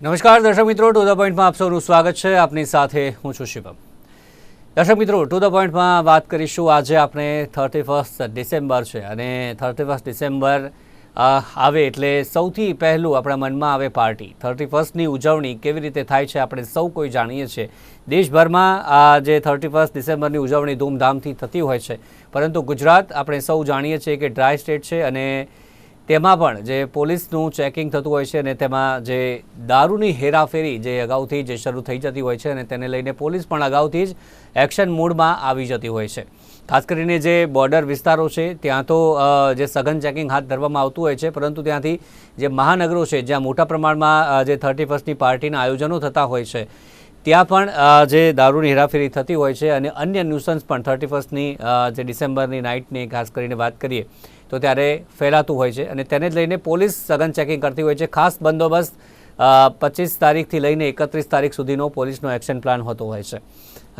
નમસ્કાર દર્શક મિત્રો, ટુ ધ પોઈન્ટમાં આપ સૌનું સ્વાગત છે. આપની સાથે હું છું શિવમ. દર્શક મિત્રો, ટુ ધ પોઈન્ટમાં વાત કરીશું. આજે આપણે 31 ડિસેમ્બર છે અને 31 ડિસેમ્બર આવે એટલે સૌથી પહેલું આપણા મનમાં આવે પાર્ટી. 31ની ઉજવણી કેવી રીતે થાય છે આપણે સૌ કોઈ જાણીએ છીએ. દેશભરમાં આ જે 31 ડિસેમ્બરની ઉજવણી ધૂમધામથી થતી હોય છે, પરંતુ ગુજરાત આપણે સૌ જાણીએ છીએ કે ડ્રાય સ્ટેટ છે અને તેમાં પણ જે પોલીસનું ચેકિંગ થતું હોય છે અને તેમાં જે દારૂની હેરાફેરી જે અગાઉથી જ શરૂ થઈ જતી હોય છે અને તેને લઈને પોલીસ પણ અગાઉથી જ એક્શન મોડમાં આવી જતી હોય છે. ખાસ કરીને જે બોર્ડર વિસ્તારો છે ત્યાં તો જે સઘન ચેકિંગ હાથ ધરવામાં આવતું હોય છે, પરંતુ ત્યાંથી જે મહાનગરો છે જ્યાં મોટા પ્રમાણમાં જે 31ની પાર્ટીના આયોજનો થતા હોય છે ત્યાં પણ જે દારૂની હેરાફેરી થતી હોય છે અને અન્ય ન્યુસન્સ પણ 31ની જે ડિસેમ્બરની નાઇટની ખાસ કરીને વાત કરીએ તો ત્યારે ફેલાતું હોય છે અને તેને જ લઈને પોલીસ સઘન ચેકિંગ કરતી હોય છે. ખાસ બંદોબસ્ત 25 તારીખથી લઈને 31 તારીખ સુધીનો પોલીસનો એક્શન પ્લાન હોતો હોય છે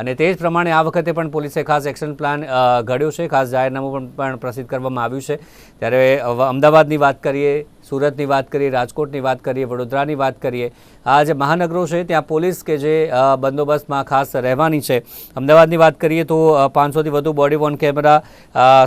અને તે જ પ્રમાણે આ વખતે પણ પોલીસે ખાસ એક્શન પ્લાન ઘડ્યો છે. ખાસ જાહેરનામું પણ પ્રસિદ્ધ કરવામાં આવ્યું છે. ત્યારે અમદાવાદની વાત કરીએ, સુરતની વાત કરીએ, રાજકોટની વાત કરીએ, વડોદરાની વાત કરીએ, આ જે મહાનગરો છે ત્યાં પોલીસ કે જે બંદોબસ્તમાં ખાસ રહેવાની છે. અમદાવાદની વાત કરીએ તો 500થી વધુ બોડી વોર્ન કેમેરા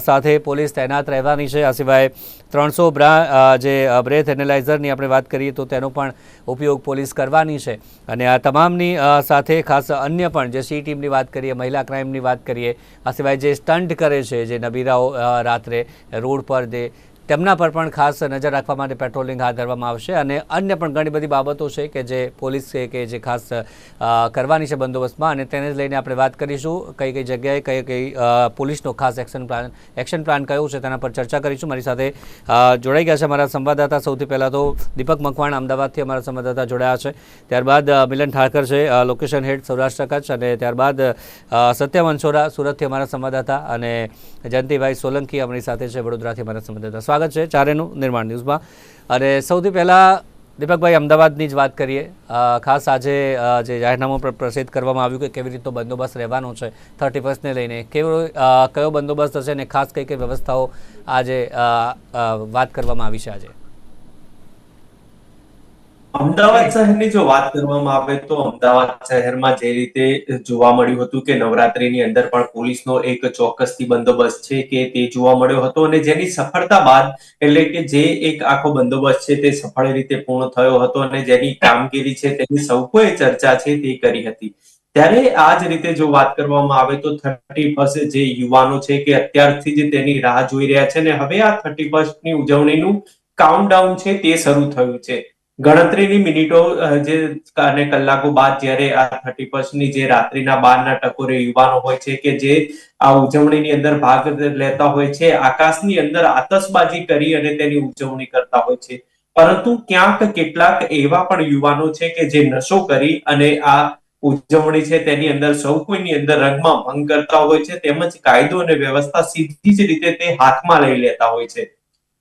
સાથે પોલીસ તૈનાત રહેવાની છે. આ સિવાય 300 જે બ્રેથ એનાલાઇઝરની આપણે વાત કરીએ તો તેનો પણ ઉપયોગ પોલીસ કરવાની છે અને આ તમામની સાથે ખાસ અન્ય પણ જે સી ટીમની વાત કરીએ, મહિલા ક્રાઇમની વાત કરીએ, આ સિવાય જે સ્ટન્ટ કરે છે જે નબીરાઓ રાત્રે રોડ પર તેમના પર પણ ખાસ નજર રાખવા માટે પેટ્રોલિંગ હાથ ધરવામાં આવશે અને અન્ય પણ ઘણી બધી બાબતો છે કે જે પોલીસ છે કે જે ખાસ કરવાની છે બંદોબસ્તમાં અને તેને જ લઈને આપણે વાત કરીશું. કઈ કઈ જગ્યાએ કઈ પોલીસનો ખાસ એક્શન પ્લાન કયો છે તેના પર ચર્ચા કરીશું. મારી સાથે જોડાઈ ગયા છે અમારા સંવાદદાતા. સૌથી પહેલાં તો દીપક મકવાણ અમદાવાદથી અમારા સંવાદદાતા જોડાયા છે, ત્યારબાદ મિલન ઠાકર છે લોકેશન હેડ સૌરાષ્ટ્ર કચ્છ, અને ત્યારબાદ સત્યમ અંસોરા સુરતથી અમારા સંવાદદાતા અને જયંતિભાઈ સોલંકી અમારી સાથે છે વડોદરાથી અમારા સંવાદદાતા. સ્વાગત છે ચારેનું નિર્માણ ન્યૂઝમાં. અને સૌથી પહેલાં દીપકભાઈ, અમદાવાદની જ વાત કરીએ. ખાસ આજે જે જાહેરનામું પ્રસિદ્ધ કરવામાં આવ્યું કે કેવી રીતનો બંદોબસ્ત રહેવાનો છે 31ને લઈને, કયો બંદોબસ્ત હશે અને ખાસ કઈ કઈ વ્યવસ્થાઓ આજે વાત કરવામાં આવી છે? આજે અમદાવાદ શહેરની જો વાત કરવામાં આવે તો અમદાવાદ શહેરમાં જે રીતે જોવા મળ્યું હતું કે નવરાત્રીની અંદર પણ પોલીસનો એક ચોક્કસથી બંદોબસ્ત છે કે તે જોવા મળ્યો હતો અને જેની સફળતા બાદ એટલે કે જે એક આખો બંદોબસ્ત છે તે સફળ રીતે પૂર્ણ થયો હતો અને જેની કામગીરી છે તેની સૌ કોઈ ચર્ચા છે તે કરી હતી. ત્યારે આ જ રીતે જો વાત કરવામાં આવે તો 31 જે યુવાનો છે કે અત્યારથી જ તેની રાહ જોઈ રહ્યા છે અને હવે આ 31ની ઉજવણીનું કાઉન્ટડાઉન છે તે શરૂ થયું છે. ગણતરીની મિનિટો જે અને કલાકો બાદ જ્યારે આ 31ની જે રાત્રિના 12ના ટકોરે યુવાનો હોય છે કે જે આ ઉજવણીની અંદર ભાગ લેતા હોય છે, આકાશની અંદર આતશબાજી કરી અને તેની ઉજવણી કરતા હોય છે. પરંતુ ક્યાંક કેટલાક એવા પણ યુવાનો છે કે જે નશો કરી અને આ ઉજવણી છે તેની અંદર સૌ કોઈની અંદર રંગમાં ભંગ કરતા હોય છે, તેમજ કાયદો અને વ્યવસ્થા સીધી જ રીતે તે હાથમાં લઈ લેતા હોય છે.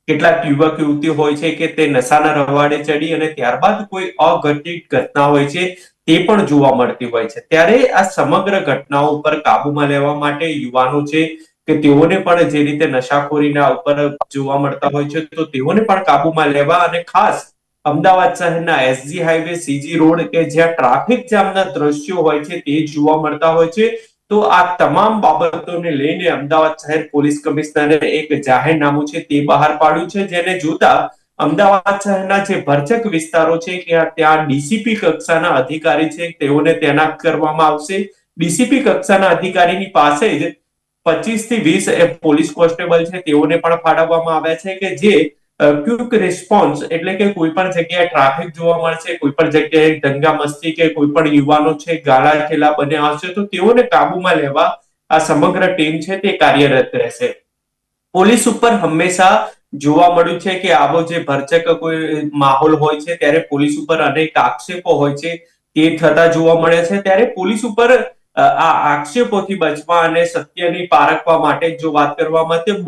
કેટલાક યુવક યુવતી હોય છે કે તે નશાના રવાડે ચડી અને ત્યારબાદ કોઈ અઘટિત ઘટના હોય છે તે પણ જોવા મળતી હોય છે. ત્યારે આ સમગ્ર ઘટનાઓ ઉપર કાબુમાં લેવા માટે યુવાનો છે કે તેઓને પણ જે રીતે નશાખોરીના ઉપર જોવા મળતા હોય છે તો તેઓને પણ કાબુમાં લેવા અને ખાસ અમદાવાદ શહેરના એસજી હાઈવે, સીજી રોડ કે જ્યાં ટ્રાફિક જામના દ્રશ્યો હોય છે તે જોવા મળતા હોય છે. તો આ તમામ બાબતોને લઈને અમદાવાદ શહેર પોલીસ કમિશનરે એક જાહેરનામું છે તે બહાર પાડ્યું છે, જેને જોતા અમદાવાદ શહેરના જે ભરચક વિસ્તારો છે કે ત્યાં ડીસીપી કક્ષાના અધિકારી છે તેઓને તૈનાત કરવામાં આવશે. ડીસીપી કક્ષાના અધિકારીની પાસે જ 25 થી 20 પોલીસ કોન્સ્ટેબલ છે તેઓને પણ ફાળવવામાં આવ્યા છે કે જે ક્વિક રિસ્પોન્સ એટલે કે કોઈ પણ જગ્યાએ ટ્રાફિક જોવા મળશે, કોઈ પણ જગ્યાએ દંગા મસ્તી કે કોઈ પણ યુવાનો છે ગાળા ઠેલા બન્યા હશે તો તેઓને કાબુમાં લેવા આ સમગ્ર ટીમ છે તે કાર્યરત રહેશે. પોલીસ ઉપર હંમેશા જોવા મળ્યું છે કે આવો જે ભરચક કોઈ માહોલ હોય છે ત્યારે પોલીસ ઉપર અનેક આક્ષેપો હોય છે તે થતા જોવા મળે છે. ત્યારે પોલીસ ઉપર આ આક્ષેપોથી બચવા અને સત્યની પારખવા માટે જો વાત કરવામાં તે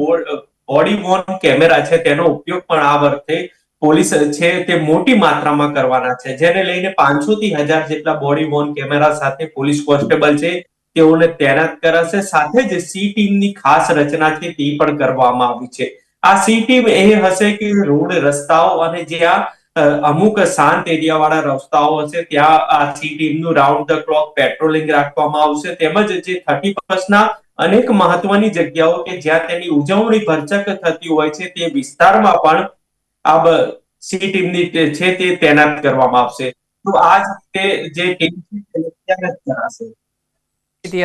બોડી વોર્ન કેમેરા છે તેનો ઉપયોગ પણ આ વખતે પોલીસ છે તે મોટી માત્રામાં કરવાના છે, જેને લઈને 500 થી 1000 જેટલા બોડી વોર્ન કેમેરા સાથે પોલીસ કોન્સ્ટેબલ છે તેઓને તૈનાત કરાશે. સાથે જ સી ટીમની ખાસ રચના છે તે પણ કરવામાં આવી છે. આ સી ટીમ એ હશે કે રોડ, રસ્તાઓ અને જ્યાં અમુક શાંત એરિયા વાળા રસ્તાઓ હશે ત્યાં આ સી ટીમનું રાઉન્ડ ધ ક્લોક પેટ્રોલિંગ રાખવામાં આવશે, તેમજ જે 31st અનેક મહત્વની જગ્યાઓ કે જ્યાં તેની ઉજવણી ભરચક થતી હોય છે તે વિસ્તારમાં પણ આ સી ટીમની છે તે તૈનાત કરવામાં આવશે. તો આ જ રીતે જે ટીમ છે તે તૈયાર જ કરાશે.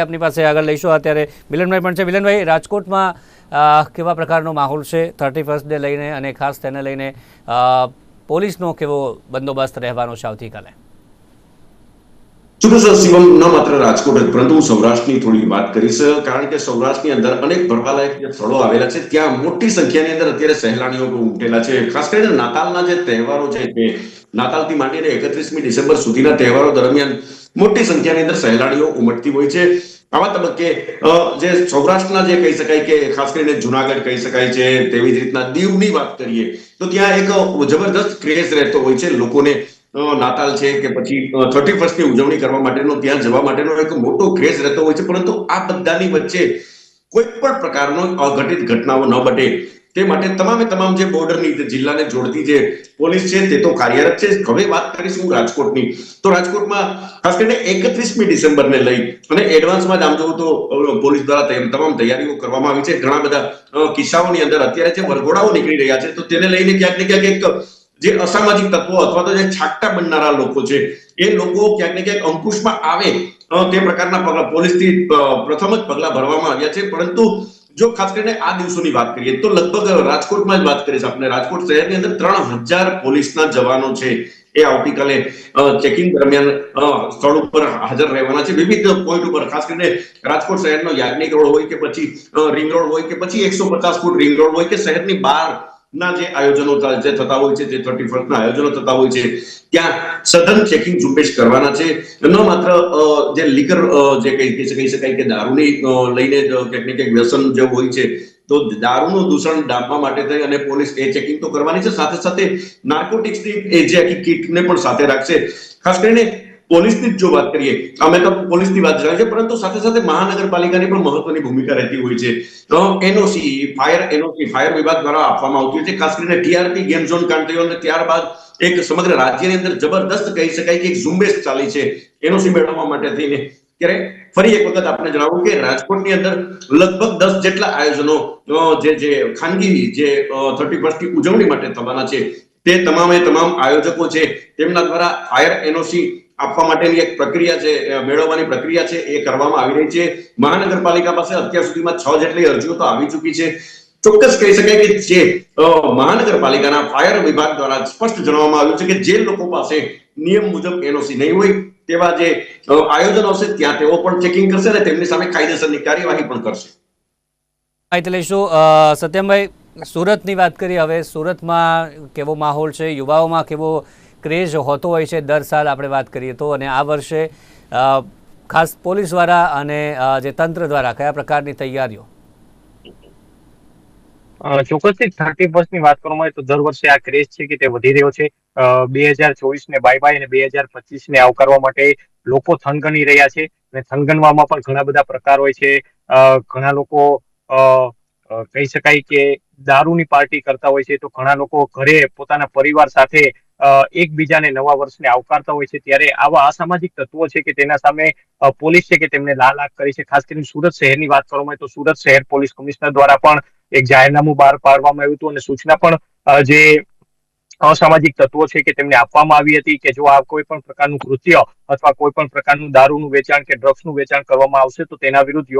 આપની પાસે આગળ લઈશું. અત્યારે મિલનભાઈ પણ છે. મિલનભાઈ, રાજકોટમાં કેવા પ્રકારનો માહોલ છે 31st ડે લઈને, અને ખાસ તેને લઈને પોલીસનો કેવો બંદોબસ્ત રહેવાનો છે આવતીકાલે? ચોક્કસ શિવમ, ન માત્ર રાજકોટ જ પરંતુ હું સૌરાષ્ટ્રની થોડી વાત કરીશ, કારણ કે સૌરાષ્ટ્રની અંદર અનેક ફરવાલાયક જે સ્થળો આવેલા છે ત્યાં મોટી સંખ્યાની અંદર અત્યારે સહેલાણીઓ ઉમટેલા છે. ખાસ કરીને નાતાલના જે તહેવારો છે, નાતાલથી માંડીને 31મી ડિસેમ્બર સુધીના તહેવારો દરમિયાન મોટી સંખ્યાની અંદર સહેલાણીઓ ઉમટતી હોય છે. આવા તબક્કે જે સૌરાષ્ટ્રના જે કહી શકાય કે ખાસ કરીને જુનાગઢ કહી શકાય છે, તેવી જ રીતના દીવની વાત કરીએ તો ત્યાં એક જબરદસ્ત ક્રેઝ રહેતો હોય છે લોકોને. નાતાલ છે કે પછી 31st ની ઉજવણી કરવા માટેનો, ત્યાં જવા માટેનો એક મોટો ક્રેઝ રહેતો હોય છે. પરંતુ આ બધાની વચ્ચે કોઈ પણ પ્રકારનો અઘટિત ઘટનાઓ ન બને તે માટે તમામ જે બોર્ડરની જિલ્લાને જોડતી જે પોલીસ છે તે તો કાર્યરત છે. હવે વાત કરીશું રાજકોટની, તો રાજકોટમાં ખાસ કરીને 31મી ડિસેમ્બરને લઈ અને એડવાન્સમાં જ આમ જોવું તો પોલીસ દ્વારા તમામ તૈયારીઓ કરવામાં આવી છે. ઘણા બધા કિસ્સાઓની અંદર અત્યારે જે વરઘોડાઓ નીકળી રહ્યા છે તો તેને લઈને ક્યાંક ને ક્યાંક એક જે અસામાજિક તત્વો અથવા તો જે છાકટા બનનારા લોકો છે એ લોકો ક્યાંક ને ક્યાંક અંકુશમાં આવે તે પ્રકારના પોલીસથી પ્રથમ જ પગલા ભરવામાં આવ્યા છે. પરંતુ જો ખાસ કરીને આ દિવસોની વાત કરીએ તો લગભગ રાજકોટમાં જ વાત કરીશ આપણે, રાજકોટ શહેરની અંદર 3000 પોલીસના જવાનો છે એ આવતીકાલે ચેકિંગ દરમિયાન સ્થળ ઉપર હાજર રહેવાના છે. વિવિધ પોઈન્ટ ઉપર, ખાસ કરીને રાજકોટ શહેરનો યાજ્ઞિક રોડ હોય કે પછી રિંગ રોડ હોય કે પછી 150 ફૂટ રિંગ રોડ હોય કે શહેરની બહાર ના જે આયોજનો જે થતા હોય છે, જે 31st ના આયોજનો થતા હોય છે, ત્યાં સઘન ચેકિંગ ઝુંબેશ કરવાના છે. ન માત્ર જે લીકર જે કહી શકાય કે દારૂની લઈને ક્યાંક ને ક્યાંક વ્યસન જે હોય છે તો દારૂનું દૂષણ ડામવા માટે થઈ અને પોલીસ એ ચેકિંગ તો કરવાની છે, સાથે સાથે નાર્કોટિક્સની જે આખી કીટને પણ સાથે રાખશે. ખાસ કરીને પોલીસની જો વાત કરીએ, અમે તો પોલીસની વાત કરીએ છીએ, પરંતુ સાથે સાથે મહાનગરપાલિકાની પણ મહત્વની ભૂમિકા રહેતી હોય છે. એનઓસી, ફાયર વિભાગ દ્વારા આપવામાં આવતી હોય છે. ખાસ કરીને ટીઆરપી ગેમ ઝોન કાંડ થયો અને ત્યારબાદ એક સમગ્ર રાજ્યની અંદર જબરદસ્ત કહી શકાય કે એક ઝુંબેશ ચાલી છે એનઓસી મેળવવા માટે થઈને. ત્યારે ફરી એક વખત આપણે જણાવું કે રાજકોટની અંદર લગભગ 10 જેટલા આયોજનો જે ખાનગી જે 31st ની ઉજવણી માટે થવાના છે તે તમામ આયોજકો છે તેમના દ્વારા ફાયર એનઓસી આપવા માટેની એક પ્રક્રિયા છે, મેળવવાની પ્રક્રિયા છે એ કરવામાં આવી રહી છે. મહાનગરપાલિકા પાસે અત્યાર સુધીમાં 6 જેટલી અરજીઓ તો આવી ચૂકી છે. ચોક્કસ કહી શકાય કે જે મહાનગરપાલિકાના ફાયર વિભાગ દ્વારા સ્પષ્ટ જણાવવામાં આવ્યું છે કે જે લોકો પાસે નિયમ મુજબ એનઓસી નહીં હોય તેવા જે આયોજનો હશે ત્યાં તેઓ પણ ચેકિંગ કરશે અને તેમની સામે કાયદેસરની કાર્યવાહી પણ કરશે. માહિતી લઈશું. સત્યમભાઈ, સુરતની વાત કરીએ હવે. સુરતમાં કેવો માહોલ છે, યુવાઓમાં કેવો ક્રેઝ હોતો હોય છે દર સાલ આપણે વાત કરીએ તો, અને આ વર્ષે ખાસ પોલીસ દ્વારા અને જે તંત્ર દ્વારા કયા પ્રકારની તૈયારીઓ? ચોક્કસથી 31st ની વાત કરવામાં આવે તો દર વર્ષે આ ક્રેઝ છે કે તે વધી રહ્યો છે. 2024 ને બાય બાય અને 2025 ને આવકારવા માટે લોકો થનગની રહ્યા છે, અને થનગનવામાં પણ ઘણા બધા પ્રકાર હોય છે. ઘણા લોકો કહી શકાય કે દારૂની પાર્ટી કરતા હોય છે, તો ઘણા લોકો ઘરે પોતાના પરિવાર સાથે એકબીજાને નવા વર્ષને આવકારતા હોય છે. ત્યારે આવા અસામાજિક તત્વો છે કે તેના સામે પોલીસ છે કે તેમને લાલ આંખ કરી છે. ખાસ કરીને સુરત શહેરની વાત કરવામાં આવે તો સુરત શહેર પોલીસ કમિશનર દ્વારા પણ એક જાહેરનામું બહાર પાડવામાં આવ્યું હતું અને સૂચના પણ જે અસામાજિક તત્વો છે કે તેમને આપવામાં આવી હતી કે જો આ કોઈ પણ પ્રકારનું કૃત્ય અથવા કોઈ પણ પ્રકારનું દારૂનું વેચાણ કે ડ્રગ્સનું વેચાણ કરવામાં આવશે તો તેના વિરુદ્ધ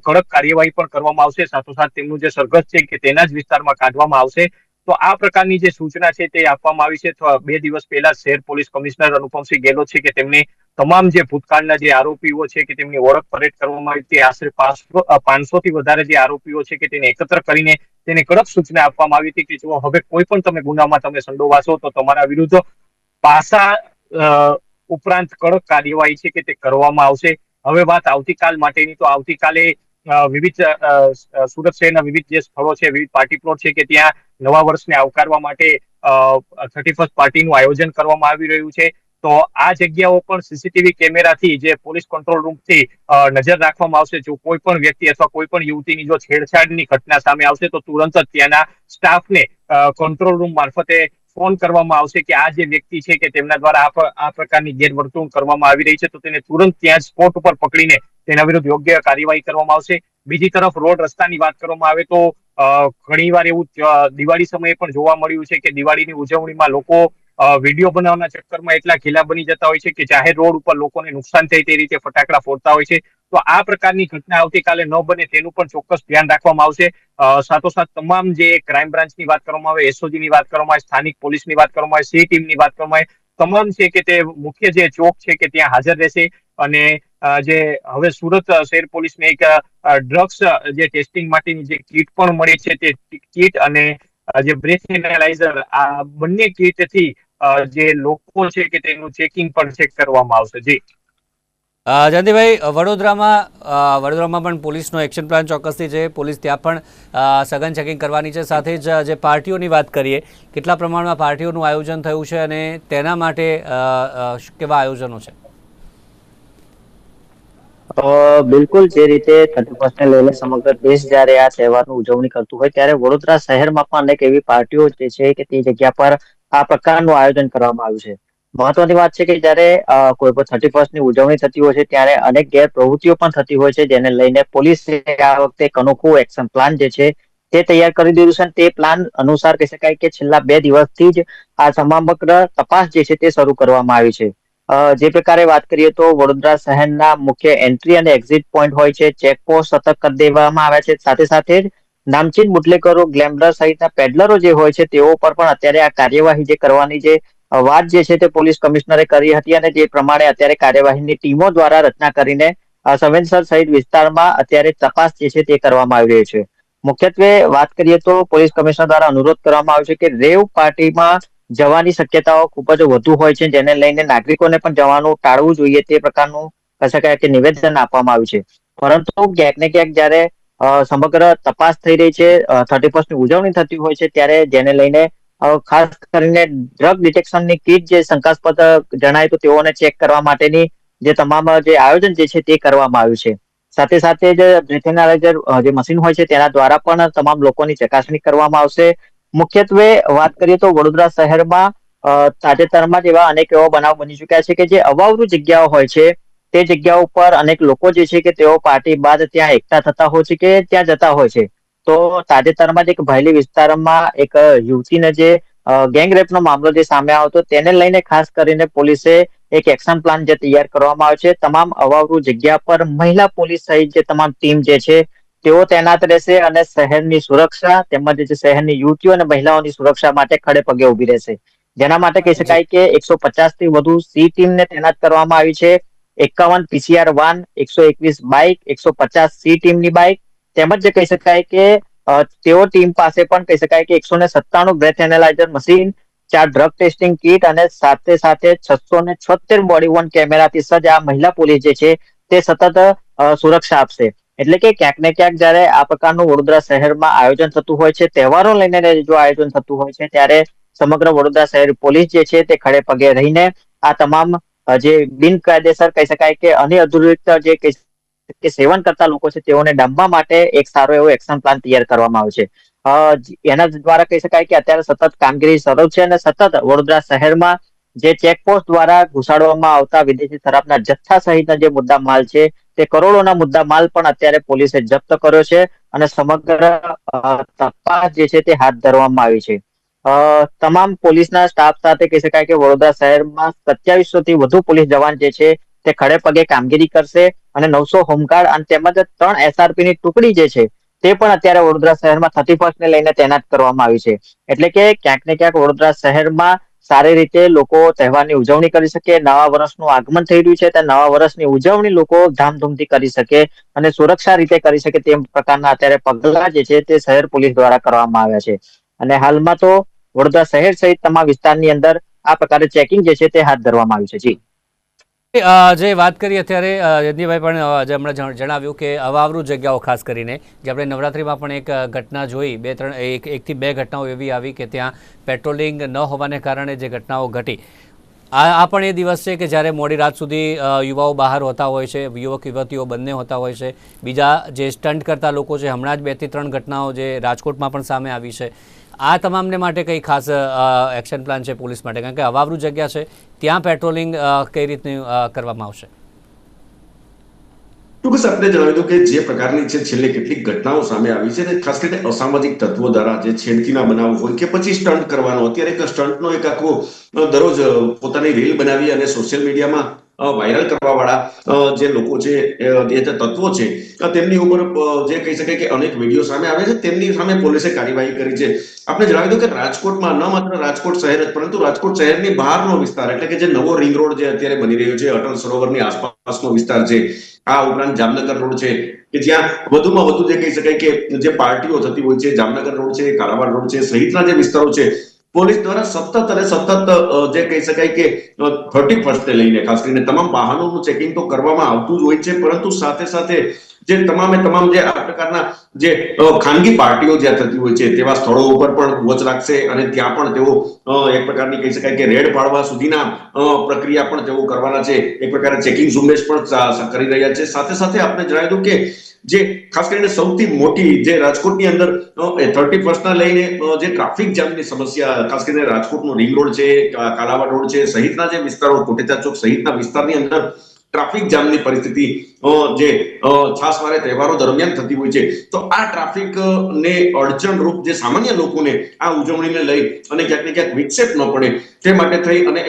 કડક કાર્યવાહી પણ કરવામાં આવશે. સાથોસાથ તેમનું જે સરઘસ છે કે તેના જ વિસ્તારમાં કાઢવામાં આવશે. તો આ પ્રકારની જે સૂચના છે તે આપવામાં આવી છે. 2 દિવસ પહેલા શહેર પોલીસ કમિશનર અનુપમસિંહ ગેહલોત છે કે તેમને તમામ જે ભૂતકાળના જે આરોપીઓ છે કે તેમની ઓળખ પરેડ કરવામાં આવી હતી. આશરે 500 થી વધારે જે આરોપીઓ છે કે તેને એકત્ર કરીને તેને કડક સૂચના આપવામાં આવી હતી કે જો હવે કોઈ પણ તમે ગુનામાં તમે સંડોવાશો તો તમારા વિરુદ્ધ પાસા ઉપરાંત કડક કાર્યવાહી છે કે તે કરવામાં આવશે. હવે વાત આવતીકાલ માટેની, તો આવતીકાલે વિવિધ સુરત શહેરના વિવિધ જે સ્થળો છે, વિવિધ પાર્ટી પ્લોટ છે કે ત્યાં નવા વર્ષને આવકારવા માટે 31st પાર્ટીનું આયોજન કરવામાં આવી રહ્યું છે. તો આ જગ્યાઓ પણ સીસીટીવી કેમેરાથી જે પોલીસ કંટ્રોલ રૂમથી નજર રાખવામાં આવશે. જો કોઈ પણ વ્યક્તિ અથવા કોઈ પણ યુવતીની જો છેડછાડની ઘટના સામે આવશે તો તુરંત જ ત્યાંના સ્ટાફને કંટ્રોલ રૂમ મારફતે ફોન કરવામાં આવશે કે આ જે વ્યક્તિ છે કે તેમના દ્વારા આ પ્રકારની ગેરવર્તણૂક કરવામાં આવી રહી છે, તો તેને તુરંત ત્યાં સ્પોટ ઉપર પકડીને તેના વિરુદ્ધ યોગ્ય કાર્યવાહી કરવામાં આવશે. બીજી તરફ રોડ રસ્તાની વાત કરવામાં આવે તો ઘણીવાર એવું દિવાળી સમયે પણ જોવા મળ્યું છે કે દિવાળીની ઉજવણીમાં લોકો વિડીયો બનાવવાના ચક્કરમાં એટલા ઘેલા બની જતા હોય છે કે જાહેર રોડ ઉપર લોકોને નુકસાન થાય તે રીતે ફટાકડા ફોડતા હોય છે. તો આ પ્રકારની ઘટના આવતીકાલે ન બને તેનું પણ ચોક્કસ ધ્યાન રાખવામાં આવશે. સાથોસાથ તમામ જે ક્રાઇમ બ્રાન્ચની વાત કરવામાં આવે, એસઓજી ની વાત કરવામાં આવે, સ્થાનિક પોલીસની વાત કરવામાં આવે, સી ટીમની વાત કરવામાં આવે, તમામ છે કે તે મુખ્ય જે ચોક છે કે ત્યાં હાજર રહેશે. અને જે હવે સુરત શહેર પોલીસને એક ડ્રગ્સ જે ટેસ્ટિંગ માટેની જે કીટ પણ મળી છે, તે કીટ અને જે બ્રેથ એનાલાઇઝર, આ બંને કીટથી જે લોકો છે કે તેનું ચેકિંગ પણ ચેક કરવામાં આવશે. જી જયંતિભાઈ, વડોદરામાં પણ પોલીસનો એક્શન પ્લાન ચોક્કસથી છે. પોલીસ ત્યાં પણ સઘન ચેકિંગ કરવાની છે. સાથે જ જે પાર્ટીઓની વાત કરીએ, કેટલા પ્રમાણમાં પાર્ટીઓનું આયોજન થયું છે અને તેના માટે કેવા આયોજનો છે? બિલકુલ, જે રીતે 31 ને લઈને સમગ્ર દેશ જ્યારે આ તહેવારની ઉજવણી કરતું હોય, ત્યારે વડોદરા શહેરમાં પણ અનેક એવી પાર્ટીઓ જે છે કે તે જગ્યા પર આ પ્રકારનું આયોજન કરવામાં આવ્યું છે. મહત્વની વાત છે કે જ્યારે કોઈ પણ 31 ની ઉજવણી થતી હોય છે ત્યારે અનેક ગેરપ્રવૃત્તિઓ પણ થતી હોય છે, જેને લઈને પોલીસે આ વખતે એક અનોખું એક્શન પ્લાન જે છે તે તૈયાર કરી દીધું છે. તે પ્લાન અનુસાર કહી શકાય કે છેલ્લા 2 દિવસથી જ આ સમગ્ર તપાસ જે છે તે શરૂ કરવામાં આવી છે. જે પ્રકારે વાત કરીએ તો વડોદરા શહેરના મુખ્ય એન્ટ્રી અને એક્ઝિટ પોઈન્ટ હોય છે, ચેકપોસ્ટ સતત કરી દેવામાં આવ્યા છે. સાથે સાથે જ નામચીન બુટલેગરો, ગ્લેમર સહિતના પેડલરો જે હોય છે તેઓ પર પણ અત્યારે આ કાર્યવાહી જે કરવાની જે વાત જે છે તે પોલીસ કમિશનરે કરી હતી અને જે પ્રમાણે અત્યારે કાર્યવાહીની ટીમો દ્વારા રચના કરીને સંવેદનશીલ સહિત વિસ્તારમાં અત્યારે તપાસ જે છે તે કરવામાં આવી રહી છે. મુખ્યત્વે વાત કરીએ તો પોલીસ કમિશનર દ્વારા અનુરોધ કરવામાં આવ્યો છે કે રેવ પાર્ટીમાં જવાની શક્યતાઓ ખૂબ જ વધુ હોય છે, જેને લઈને નાગરિકોને પણ જવાનું ટાળવું જોઈએ તે પ્રકારનું કહી શકાય કે નિવેદન આપવામાં આવ્યું છે. પરંતુ ક્યાંક ને ક્યાંક જ્યારે સમગ્ર તપાસ થઈ રહી છે, 31 ની ઉજવણી થતી હોય છે, ત્યારે જેને લઈને ખાસ કરીને ડ્રગ ડિટેક્શનની કીટ જે શંકાસ્પદ જણાય તો તેઓને ચેક કરવા માટેની જે તમામ જે આયોજન જે છે તે કરવામાં આવ્યું છે. સાથે સાથે જ બ્રેથ એનાલાઇઝર જે મશીન હોય છે તેના દ્વારા પણ તમામ લોકોની ચકાસણી કરવામાં આવશે. મુખ્યત્વે વાત કરીએ તો વડોદરા શહેરમાં તાજેતરમાં જ એવા અનેક એવા બનાવ બની ચુક્યા છે કે જે અવાવરૂ જગ્યાઓ હોય છે તે જગ્યાઓ પર અનેક લોકો જે છે કે તેઓ પાર્ટી બાદ ત્યાં એકઠા થતા હોય છે કે ત્યાં જતા હોય છે. તો તાજેતરમાં જ એક ભાયલી વિસ્તારમાં એક યુવતીને જે ગેંગરેપનો મામલો જે સામે આવ્યો હતો, તેને લઈને ખાસ કરીને પોલીસે એક એક્શન પ્લાન જે તૈયાર કરવામાં આવ્યો છે. તમામ અવાવરૂ જગ્યા પર મહિલા પોલીસ સહિત જે તમામ ટીમ જે છે તેઓ તૈનાત રહેશે અને શહેરની સુરક્ષા તેમજ જે શહેરની યુવતીઓ અને મહિલાઓની સુરક્ષા માટે ખડે પગે ઉભી રહેશે. જેના માટે કહી શકાય કે 150 થી વધુ સી ટીમને તૈનાત કરવામાં આવી છે. 51 પીસીઆર વાન, 121 બાઇક, 150 સી ટીમની બાઇક, તેમજ જે કહી શકાય કે તેઓ ટીમ પાસે પણ કહી શકાય કે 197 breath analyser machine, 4 drug testing kit અને સાથે સાથે 676 બોડી વોર્ન કેમેરાથી સજ્જ આ મહિલા પોલીસ જે છે તે સતત સુરક્ષા આપશે. એટલે કે ક્યાંક ને ક્યાંક જયારે આ પ્રકારનું વડોદરા શહેરમાં આયોજન થતું હોય છે, તહેવારો લઈને જો આયોજન થતું હોય છે, ત્યારે સમગ્ર વડોદરા શહેર પોલીસ જે છે તે ખડે પગે રહીને આ તમામ જે બિનકાયદેસર કહી શકાય કે અનઅધિકૃત જે કે સેવન કરતા લોકો છે તેઓને ડામવા માટે એક સારો એવો એક્શન પ્લાન તૈયાર કરવામાં આવ્યો છે. એના દ્વારા કહી શકાય કે અત્યારે સતત કામગીરી શરૂ છે અને સતત વડોદરા શહેરમાં જે ચેકપોસ્ટ દ્વારા ઘુસાડવામાં આવતા વિદેશી શરાબના જથ્થા સહિતના જે મુદ્દા માલ છે તે કરોડોના મુદ્દા માલ પણ અત્યારે પોલીસે જપ્ત કર્યો છે અને સમગ્ર તપાસ જે છે તે હાથ ધરવામાં આવી છે. તમામ પોલીસના સ્ટાફ સાથે કહી શકાય કે વડોદરા શહેરમાં 2700 થી વધુ પોલીસ જવાન જે છે તે ખડે પગે કામગીરી કરશે અને 900 હોમગાર્ડ અને તેમજ 3 એસઆરપી ની ટુકડી જે છે તે પણ અત્યારે વડોદરા શહેરમાં 31 ને લઈને તૈનાત કરવામાં આવી છે. એટલે કે ક્યાંક ને ક્યાંક વડોદરા શહેરમાં સારી રીતે લોકો તહેવારની ઉજવણી કરી શકે, નવા વર્ષનું આગમન થઈ રહ્યું છે, ત્યાં નવા વર્ષની ઉજવણી લોકો ધામધૂમથી કરી શકે અને સુરક્ષા રીતે કરી શકે તે પ્રકારના અત્યારે પગલા જે છે તે શહેર પોલીસ દ્વારા કરવામાં આવ્યા છે. અને હાલમાં તો વડોદરા શહેર સહિત તમામ વિસ્તારની અંદર આ પ્રકારે ચેકિંગ જે છે તે હાથ ધરવામાં આવ્યું છે. જી જે વાત કરી અત્યારે જયંતિભાઈ પણ હમણાં જણાવ્યું કે અવાવરૂ જગ્યાઓ ખાસ કરીને જે આપણે નવરાત્રિમાં પણ એક ઘટના જોઈ, 1 થી 2 ઘટનાઓ એવી આવી કે ત્યાં પેટ્રોલિંગ ન હોવાને કારણે જે ઘટનાઓ ઘટી. આ પણ એ દિવસ છે કે જ્યારે મોડી રાત સુધી યુવાઓ બહાર હોતા હોય છે, યુવક યુવતીઓ બંને હોતા હોય છે. બીજા જે સ્ટન્ટ કરતા લોકો છે, હમણાં જ 2 થી 3 ઘટનાઓ જે રાજકોટમાં પણ સામે આવી છે. આ તમામને માટે કંઈ ખાસ એક્શન પ્લાન છે પોલીસ માટે? કારણ કે અવાવરૂ જગ્યા છે, ત્યાં પેટ્રોલિંગ કઈ રીતનું કરવામાં આવશે? ચોક્કસ આપણે જણાવી દઉં કે જે પ્રકારની છે છેલ્લે કેટલીક ઘટનાઓ સામે આવી છે, અને ખાસ કરીને અસામાજિક તત્વો દ્વારા જે છેડતીના બનાવ હોય કે પછી સ્ટન્ટ કરવાનો, અત્યારે એક સ્ટન્ટનો એક આખો દરરોજ પોતાની રીલ બનાવી અને સોશિયલ મીડિયામાં વાયરલ કરવા વાળા જે લોકો છે, જે તત્વો છે, તેમની ઉપર જે કહી શકાય કે અનેક વિડીયો સામે આવે છે, તેમની સામે પોલીસે કાર્યવાહી કરી છે. આપણે જણાવી દઉં કે રાજકોટમાં ન માત્ર રાજકોટ શહેર જ પરંતુ રાજકોટ શહેરની બહારનો વિસ્તાર એટલે કે જે નવો રિંગ રોડ જે અત્યારે બની રહ્યો છે, અટલ સરોવરની આસપાસનો વિસ્તાર છે, આ ઉપરાંત જામનગર રોડ છે કે જ્યાં વધુમાં વધુ જે કહી શકાય કે જે પાર્ટીઓ થતી હોય છે, જામનગર રોડ છે, કાલાવાડ રોડ છે સહિતના જે વિસ્તારો છે, પોલીસ દ્વારા સતત જે કહી શકાય કે 31st લઈને ખાસ કરીને તમામ વાહનોનું ચેકિંગ તો કરવામાં આવતું જ હોય છે, પરંતુ સાથે સાથે જે તમામ જે આ પ્રકારના જે ખાનગી પાર્ટીઓ જ્યાં થતી હોય છે તેવા સ્થળો ઉપર પણ વોચ રાખશે, અને ત્યાં પણ તેઓ એક પ્રકારની કહી શકાય કે રેડ પાડવા સુધીના પ્રક્રિયા પણ તેઓ કરવાના છે. એક પ્રકારે ચેકિંગ ઝુંબેશ પણ કરી રહ્યા છે. સાથે સાથે આપણે જણાવી દઉં કે જે ખાસ કરીને સૌથી મોટી જે રાજકોટની અંદર 31st લઈને જે ટ્રાફિક જામની સમસ્યા, ખાસ કરીને રાજકોટનો રિંગ રોડ છે, કાલાવાડ રોડ છે સહિતના જે વિસ્તારો, કોટેચા ચોક સહિતના વિસ્તારની અંદર ટ્રાફિક જામની પરિસ્થિતિ જે ખાસ વારે તહેવારો દરમિયાન થતી હોય છે, તો આ ટ્રાફિક ને અડચણરૂપ જે સામાન્ય લોકોને આ ઉજવણીને લઈ અને ક્યાંક ને ક્યાંક વિક્ષેપ ન પડે તે માટે થઈ અને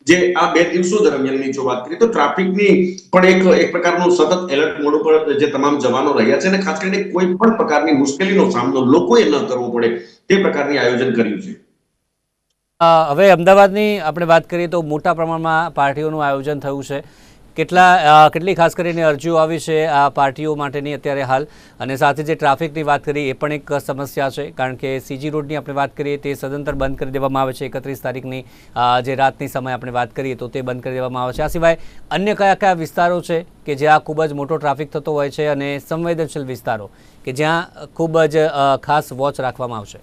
જે આ 2 દિવસો દરમિયાનની જો વાત કરીએ તો ટ્રાફિકની પણ એક પ્રકારનું સતત એલર્ટ મોડ ઉપર જે તમામ જવાનો રહ્યા છે, અને ખાસ કરીને કોઈ પણ પ્રકારની મુશ્કેલીનો સામનો લોકોએ ન કરવો પડે તે પ્રકારની આયોજન કર્યું છે. હવે અમદાવાદની આપણે વાત કરીએ તો મોટા પ્રમાણમાં પાર્ટીઓનું આયોજન થયું છે. કેટલી ખાસ કરીને અરજીઓ આવી છે આ પાર્ટીઓ માટેની અત્યારે હાલ? અને સાથે જે ટ્રાફિકની વાત કરી એ પણ એક સમસ્યા છે, કારણ કે CG રોડની આપણે વાત કરીએ તે સદંતર બંધ કરી દેવામાં આવે છે. 31 તારીખની જે રાતની સમય આપણે વાત કરીએ તો તે બંધ કરી દેવામાં આવે છે. આ સિવાય અન્ય કયા કયા વિસ્તારો છે કે જ્યાં ખૂબ જ મોટો ટ્રાફિક થતો હોય છે, અને સંવેદનશીલ વિસ્તારો કે જ્યાં ખૂબ જ ખાસ વોચ રાખવામાં આવશે?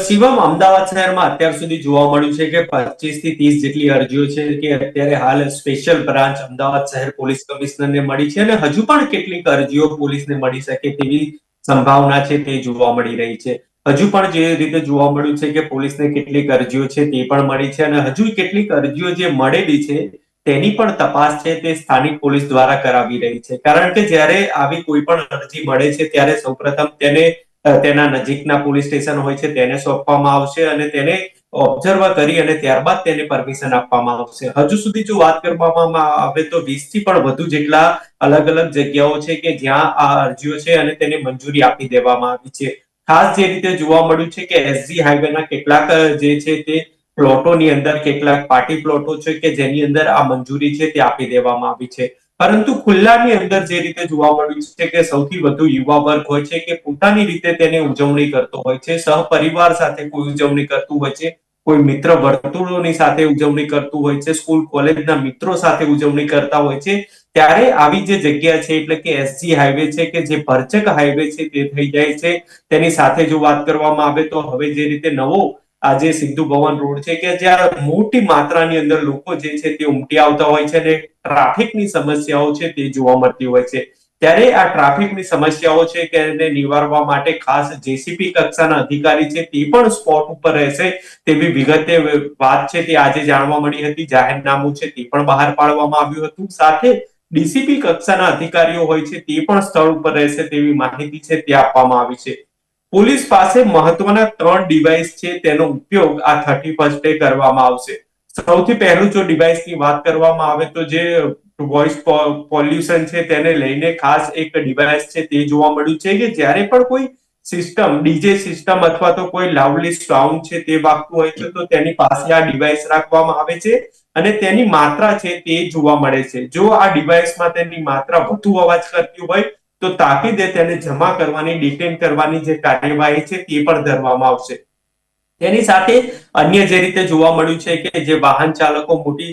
શિવમ, અમદાવાદ શહેરમાં અત્યાર સુધી જોવા મળ્યું છે કે 25 થી 30 જેટલી અરજીઓ છે કે અત્યારે હાલ સ્પેશિયલ બ્રાન્ચ અમદાવાદ શહેર પોલીસ કમિશનરને મળી છે, અને હજુ પણ કેટલીક અરજીઓ પોલીસને મળી શકે તેવી સંભાવના છે તે જોવા મળી રહી છે. હજુ પણ જે રીતે જોવા મળ્યું છે કે પોલીસને કેટલીક અરજીઓ છે તે પણ મળી છે, અને હજુ કેટલીક અરજીઓ જે મળેલી છે તેની પણ તપાસ છે તે સ્થાનિક પોલીસ દ્વારા કરાવી રહી છે. કારણ કે જ્યારે આવી કોઈ પણ અરજી મળે છે ત્યારે સૌપ્રથમ તેના નજીકના પોલીસ સ્ટેશન હોય છે તેને સોંપવામાં આવશે, અને તેને ઓબ્ઝર્વ કરી અને ત્યારબાદ તેને પરમિશન આપવામાં આવશે. હજુ સુધી જો વાત કરવામાં આવે તો 20 થી પણ વધુ જેટલા અલગ અલગ જગ્યાઓ છે કે જ્યાં આ અરજીઓ છે અને તેને મંજૂરી આપી દેવામાં આવી છે. ખાસ જે રીતે જોવા મળ્યું છે કે SG હાઈવેના કેટલાક જે છે તે પ્લોટોની અંદર કેટલાક પાર્ટી પ્લોટો છે કે જેની અંદર આ મંજૂરી છે તે આપી દેવામાં આવી છે. પરંતુ ખુલ્લાની અંદર જે રીતે જોવા મળ્યું છે કે સૌથી વધુ યુવા વર્ગ હોય છે કે પોતાની રીતે તેને ઉજવણી કરતો હોય છે, સહપરિવાર સાથે કોઈ ઉજવણી કરતું હોય છે, કોઈ મિત્ર વર્તુળોની સાથે ઉજવણી કરતું હોય છે, સ્કૂલ કોલેજના મિત્રો સાથે ઉજવણી કરતા હોય છે, ત્યારે આવી જે જગ્યા છે એટલે કે SG હાઈવે છે કે જે ભરચક હાઈવે છે તે થઈ જાય છે. તેની સાથે જો વાત કરવામાં આવે તો હવે જે રીતે નવો આજે સિદ્ધુ ભવન રોડ છે કે જ્યાં મોટી માત્રાની અંદર લોકો જે છે તે ઉમટી આવતા હોય છે, અને ટ્રાફિકની સમસ્યાઓ છે તે જોવા મળતી હોય છે. ત્યારે આ ટ્રાફિકની સમસ્યાઓ છે કે એને નિવારવા માટે ખાસ JCP કક્ષાના અધિકારી છે તે પણ સ્પોટ ઉપર રહેશે તેવી વિગતે વાત છે તે આજે જાણવા મળી હતી. જાહેરનામું છે તે પણ બહાર પાડવામાં આવ્યું હતું. સાથે DCP કક્ષાના અધિકારીઓ હોય છે તે પણ સ્થળ ઉપર રહેશે તેવી માહિતી છે તે આપવામાં આવી છે. પોલીસ પાસે મહત્વના 3 ડિવાઇસ છે તેનો ઉપયોગ આ 31st કરવામાં આવશે. સૌથી પહેલું જો ડિવાઇસની વાત કરવામાં આવે તો જે વોઇસ પોલ્યુશન છે તેને લઈને ખાસ એક ડિવાઇસ છે તે જોવા મળ્યું છે કે જ્યારે પણ કોઈ સિસ્ટમ, ડીજે સિસ્ટમ અથવા તો કોઈ લાઉડલી સાઉન્ડ છે તે વાગતું હોય છે તો તેની પાસે આ ડિવાઇસ રાખવામાં આવે છે, અને તેની માત્રા છે તે જોવા મળે છે. જો આ ડિવાઇસમાં તેની માત્રા વધુ અવાજ કરતી હોય તો તાકીદે તેને જમા કરવાની, ડિટેન કરવાની જે કાર્યવાહી છે તે પણ ધરવામાં આવશે. તેની સાથે અન્ય જે રીતે જોવા મળ્યું છે કે જે વાહન ચાલકો મોટી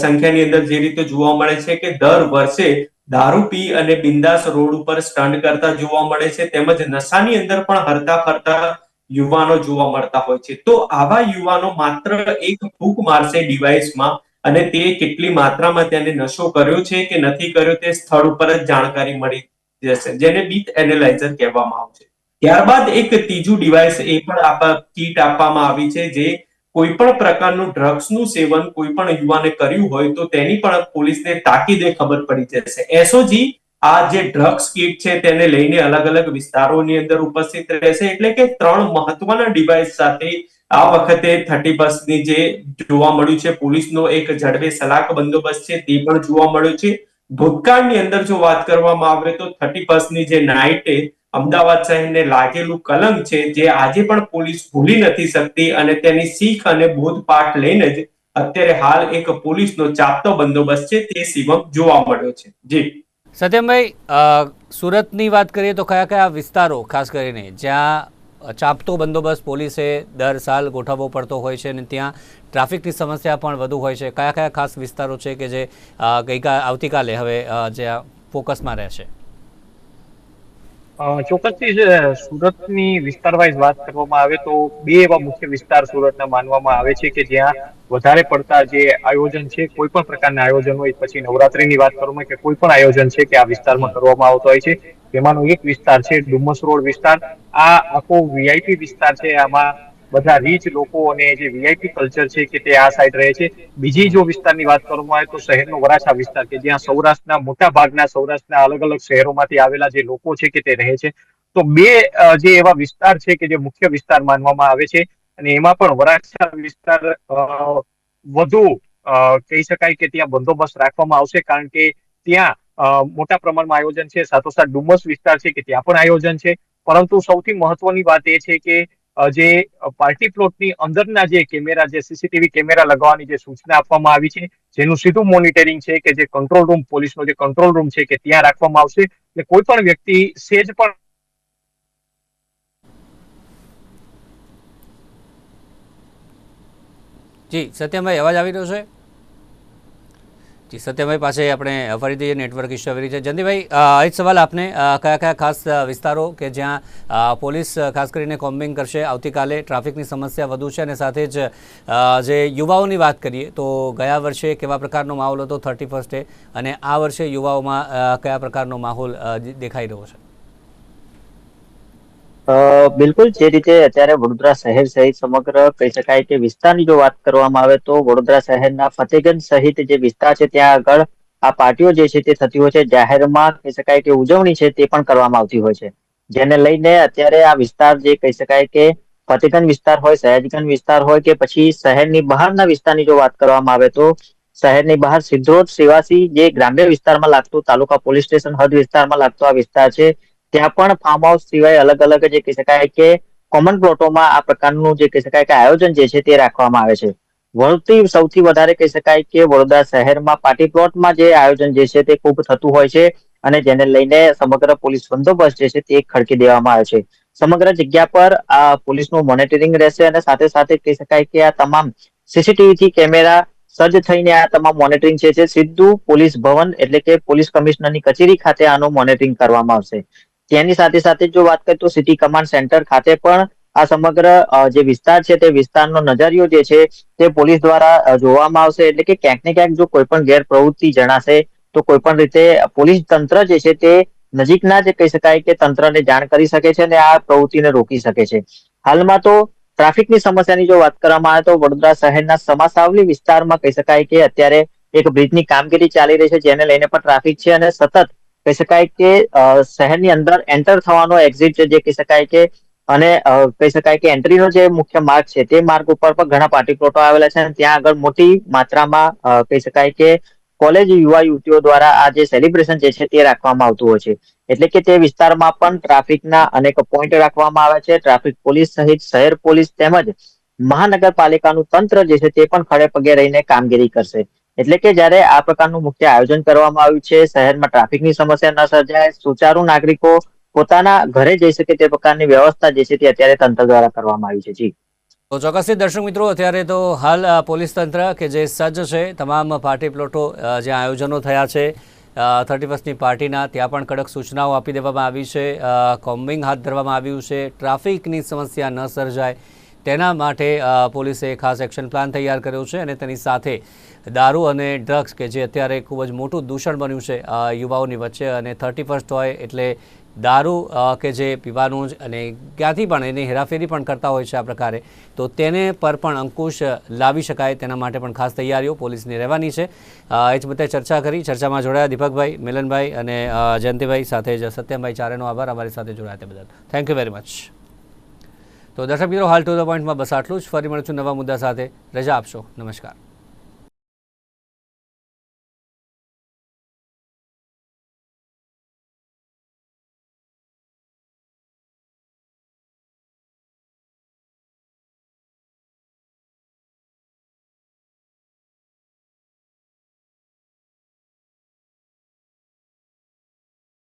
સંખ્યાની અંદર જે રીતે જોવા મળે છે કે દર વર્ષે દારૂ પી અને બિંદાસ રોડ ઉપર સ્ટન્ટ કરતા જોવા મળે છે, તેમજ નશાની અંદર પણ હરતા ફરતા યુવાનો જોવા મળતા હોય છે. તો આવા યુવાનો માત્ર એક ફૂંક મારશે ડિવાઇસમાં અને તે કેટલી માત્રામાં તેને નશો કર્યો છે કે નથી કર્યો તે સ્થળ ઉપર જ જાણકારી મળી જશે, જેને બીટ એનાલાઇઝર કહેવામાં આવશે. ત્યારબાદ એક ત્રીજું ડિવાઇસ એ પણ કીટ આપવામાં આવી છે, જે કોઈ પણ પ્રકારનું ડ્રગ્સનું સેવન કોઈ પણ યુવાને કર્યું હોય તો તેની પણ પોલીસને તાકીદે ખબર પડી જશે. એસઓજી આ જે ડ્રગ્સ કીટ છે તેને લઈને અલગ અલગ વિસ્તારોની અંદર ઉપસ્થિત રહેશે, એટલે કે 3 મહત્વના ડિવાઇસ સાથે આ વખતે 31 ની જે જોવા મળ્યું છે પોલીસનો એક જડબે સલાક બંદોબસ્ત છે તે પણ જોવા મળ્યો છે. ભૂતકાળની અંદર જો વાત કરવામાં આવે તો 31 ની જે નાઇટે અમદાવાદ શહેરને લાગેલું કલંક છે, જે આજે પણ પોલીસ ભૂલી નથી શકતી અને તેની શીખ અને બોધપાઠ લઈને જ અત્યારે હાલ એક પોલીસનો ચાપતો બંદોબસ્ત છે તે શિવમ જોવા મળ્યો છે. જી સત્યમભાઈ, સુરતની વાત કરીએ તો કયા કયા વિસ્તારો ખાસ કરીને જ્યાં ચાંપતો બંદોબસ્ત પોલીસે દર સાલ ગોઠવવો પડતો હોય છે અને ત્યાં ટ્રાફિકની સમસ્યા પણ વધુ હોય છે, કયા કયા ખાસ વિસ્તારો છે કે જે આવતીકાલે હવે જે ફોકસમાં રહેશે? ચોક્કસથી સુરતની વિસ્તાર વાઇઝ વાત કરવામાં આવે તો 2 એવા મુખ્ય વિસ્તાર સુરતના માનવામાં આવે છે કે જ્યાં વધારે પડતા જે આયોજન છે, કોઈ પણ પ્રકારના આયોજન હોય, પછી નવરાત્રીની વાત કરવામાં કે કોઈ પણ આયોજન છે કે આ વિસ્તારમાં કરવામાં આવતો હોય છે. તેમાંનો એક વિસ્તાર છે ડુમસ રોડ વિસ્તાર. આ આખો વીઆઈપી વિસ્તાર છે. આમાં બધા રીચ લોકો અને જે વીઆઈપી કલ્ચર છે કે તે આ સાઈડ રહે છે. બીજી જો વિસ્તારની વાત કરવામાં આવે તો શહેરનો વરાછા વિસ્તાર કે જ્યાં સૌરાષ્ટ્રના મોટા ભાગના સૌરાષ્ટ્રના અલગ અલગ શહેરોમાંથી આવેલા જે લોકો છે કે તે રહે છે. તો 2 જે એવા વિસ્તાર છે કે જે મુખ્ય વિસ્તાર માનવામાં આવે છે અને એમાં પણ વરાછા વિસ્તાર વધુ કહી શકાય કે ત્યાં બંદોબસ્ત રાખવામાં આવશે, કારણ કે ત્યાં મોટા પ્રમાણમાં આયોજન છે. સાથોસાથ ડુમસ વિસ્તાર છે કે ત્યાં પણ આયોજન છે. પરંતુ સૌથી મહત્વની વાત એ છે કે જે પાર્ટી પ્લોટની અંદરના જે કેમેરા, જે સીસીટીવી કેમેરા લગાવવાની જે સૂચના આપવામાં આવી છે, જેનું સીધું મોનિટરિંગ છે કે જે કંટ્રોલ રૂમ, પોલીસનો જે કંટ્રોલ રૂમ છે કે ત્યાં રાખવામાં આવશે. એટલે કોઈ પણ વ્યક્તિ સેજ પણ જી સત્યમભાઈ, અવાજ આવી રહ્યો છે? જી સત્યમભાઈ પાસે આપણે ફરીથી નેટવર્ક ઇસ્યુ આવી રહી છે. જયંતિભાઈ, એક સવાલ આપને, કયા કયા ખાસ વિસ્તારો કે જ્યાં પોલીસ ખાસ કરીને કોમ્બિંગ કરશે આવતીકાલે? ટ્રાફિકની સમસ્યા વધુ છે અને સાથે જ જે યુવાઓની વાત કરીએ તો ગયા વર્ષે કેવા પ્રકારનો માહોલ હતો 31 અને આ વર્ષે યુવાઓમાં કયા પ્રકારનો માહોલ દેખાઈ રહ્યો છે? બિલકુલ, જે રીતે અત્યારે વડોદરા શહેર સહિત સમગ્ર કહી શકાય કે વિસ્તારની જો વાત કરવામાં આવે તો વડોદરા શહેરના ફતેગંજ સહિત જે વિસ્તાર છે ત્યાં આગળ આ પાર્ટીઓ જે છે તે થતી હોય છે. જાહેરમાં કહી શકાય કે ઉજવણી છે તે પણ કરવામાં આવતી હોય છે, જેને લઈને અત્યારે આ વિસ્તાર જે કહી શકાય કે ફતેગંજ વિસ્તાર હોય, સયાજીગંજ વિસ્તાર હોય કે પછી શહેરની બહારના વિસ્તારની જો વાત કરવામાં આવે તો શહેરની બહાર સિદ્ધોડ, સેવાસી જે ગ્રામ્ય વિસ્તારમાં લાગતું, તાલુકા પોલીસ સ્ટેશન હદ વિસ્તારમાં લાગતો આ વિસ્તાર છે, ત્યાં પણ ફાર્મ હાઉસ સિવાય અલગ અલગ જે કહી શકાય કે કોમન પ્લોટોમાં આ પ્રકારનું જે કહી શકાય કે આયોજન જે છે તે રાખવામાં આવે છે. સૌથી વધારે કહી શકાય કે વડોદરા શહેરમાં પાર્ટી પ્લોટમાં જે આયોજન જે છે તે ખૂબ થતું હોય છે અને જેને લઈને સમગ્ર પોલીસ બંદોબસ્ત જે છે તે ખડકી દેવામાં આવે છે. સમગ્ર જગ્યા પર આ પોલીસનું મોનિટરિંગ રહેશે અને સાથે સાથે કહી શકાય કે આ તમામ સીસીટીવી કેમેરા સજ્જ થઈને આ તમામ મોનિટરિંગ છે સીધું પોલીસ ભવન એટલે કે પોલીસ કમિશનરની કચેરી ખાતે આનું મોનિટરિંગ કરવામાં આવશે. તેની સાથે સાથે જો વાત કરીએ તો સિટી કમાન્ડ સેન્ટર ખાતે પણ આ સમગ્ર જે વિસ્તાર છે તે વિસ્તારનો નજરિયો જે છે તે પોલીસ દ્વારા જોવામાં આવશે. એટલે કે ક્યાંક ને ક્યાંક જો કોઈ પણ ગેરપ્રવૃત્તિ જણાશે તો કોઈ પણ રીતે પોલીસ તંત્ર જે છે તે નજીકના જે કહી શકાય કે તંત્રને જાણ કરી શકે છે અને આ પ્રવૃત્તિને રોકી શકે છે. હાલમાં તો ટ્રાફિકની સમસ્યાની જો વાત કરવામાં આવે તો વડોદરા શહેરના સમાસાવલી વિસ્તારમાં કહી શકાય કે અત્યારે એક બ્રિજની કામગીરી ચાલી રહી છે, જેને લઈને પણ ટ્રાફિક છે અને સતત કહી શકાય કે શહેરની અંદર એન્ટર થવાનો એક્ઝિટ જે કહી શકાય કે અને કહી શકાય કે એન્ટ્રીનો જે મુખ્ય માર્ગ છે તે માર્ગ ઉપર પણ ઘણા પાર્ટી પ્લોટો આવેલા છે અને ત્યાં આગળ મોટી માત્રામાં કહી શકાય કે કોલેજ યુવા યુવતીઓ દ્વારા આ જે સેલિબ્રેશન જે છે તે રાખવામાં આવતું હોય છે. એટલે કે તે વિસ્તારમાં પણ ટ્રાફિકના અનેક પોઈન્ટ રાખવામાં આવે છે. ટ્રાફિક પોલીસ સહિત શહેર પોલીસ તેમજ મહાનગરપાલિકાનું તંત્ર જે છે તે પણ ખડે પગે રહીને કામગીરી કરશે. એટલે કે જ્યારે આ પ્રકારનું મુખ્ય આયોજન કરવામાં આવ્યું છે, શહેરમાં ટ્રાફિકની સમસ્યા ન સર્જાય, સુચારુ નાગરિકો પોતાના ઘરે જઈ શકે તે પ્રકારની વ્યવસ્થા જે છે તે અત્યારે તંત્ર દ્વારા કરવામાં આવી છે. જી તો ચોક્કસથી દર્શક મિત્રો, અત્યારે તો હાલ પોલીસ તંત્ર કે જે સજ્જ છે, તમામ પાર્ટી પ્લોટો જ્યાં આયોજનો થયા છે 31મી પાર્ટીના, ત્યાં પણ કડક સૂચનાઓ આપી દેવામાં આવી છે. કોમ્બિંગ હાથ ધરવામાં આવ્યું છે. ટ્રાફિકની સમસ્યા ન સર્જાય તેના માટે પોલીસે ખાસ એક્શન પ્લાન તૈયાર કર્યો છે અને તેની સાથે દારૂ અને ડ્રગ્સ કે જે અત્યારે ખૂબ જ મોટું દૂષણ બન્યું છે યુવાઓની વચ્ચે, અને 31st હોય એટલે દારૂ કે જે પીવાનું જ અને ક્યાંથી પણ એની હેરાફેરી પણ કરતા હોય છે આ પ્રકારે, તો તેને પર પણ અંકુશ લાવી શકાય તેના માટે પણ ખાસ તૈયારીઓ પોલીસની રહેવાની છે. એ જ મુદ્દે ચર્ચા કરી. ચર્ચામાં જોડાયા દીપકભાઈ, મિલનભાઈ અને જયંતિભાઈ, સાથે જ સત્યમભાઈ, ચારેનો આભાર અમારી સાથે જોડાયા તે બદલ. Thank you very much. તો દર્શક મિત્રો, હાલ ટુ ધ પોઈન્ટમાં બસ આટલું જ. ફરી મળીશું નવા મુદ્દા સાથે. રજા આપશો. નમસ્કાર.